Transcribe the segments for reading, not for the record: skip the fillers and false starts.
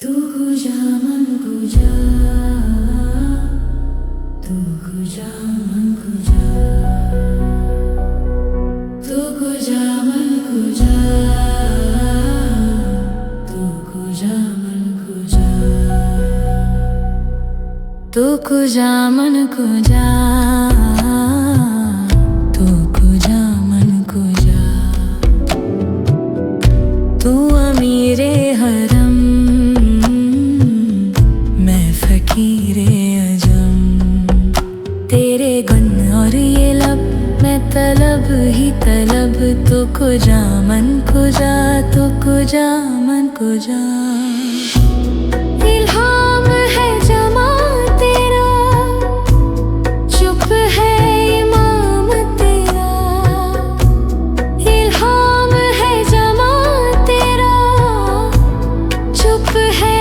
तू कुजा मन कुजा, तू कुजा मन कुजा, तू कुजा मन कुजा, तू कुजा मन कुजा, तू कुजा मन कुजा, तू कुजा मन कुजा, तू अमीरे हरम फकीरे अजम। तेरे गुन और ये लब मैं तलब ही तलब। तो कुजा मन कुजा, तो कुजा मन कुजा। इल्हाम है जमा तेरा, चुप है इमाम तेरा। इल्हाम है जमा तेरा, चुप है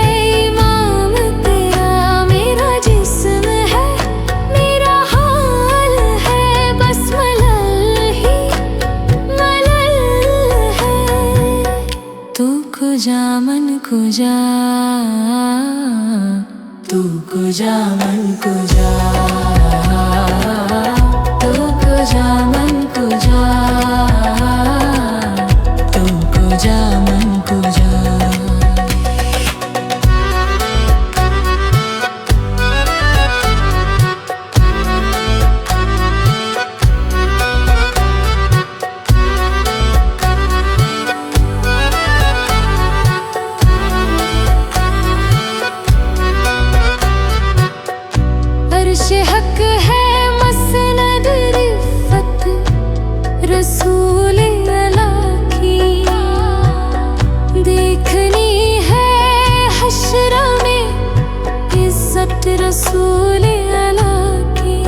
कुजा मन कुजा, तू कुजा मन कुजा, तू कुजा मन कुजा, तू कुजा मन कुजा। हक है मसनद रिफ़त रसूल अला की। देखनी है हश्र में इज़्ज़त रसूल अला की।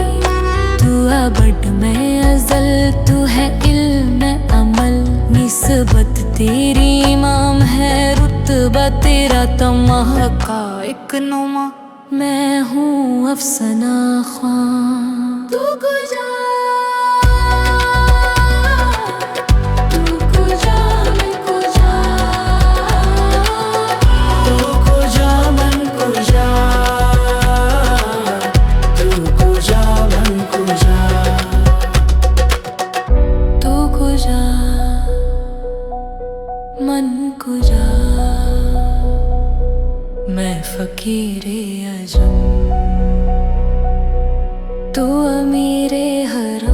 तू अबद में अज़ल, तू है इल्म अमल। निस्बत तेरी इमाम है, रुतबा तेरा तमाह का एक नुमा। मैं हूँ अफसाना ख्वां। तू कुजा, तू कुजा मन कुजा, तू कुजा मन कुजा, तू कुजा मन कुजा, तू कुजा मन कुजा। मैं फकीरे अजम, तू अमीरे हरम।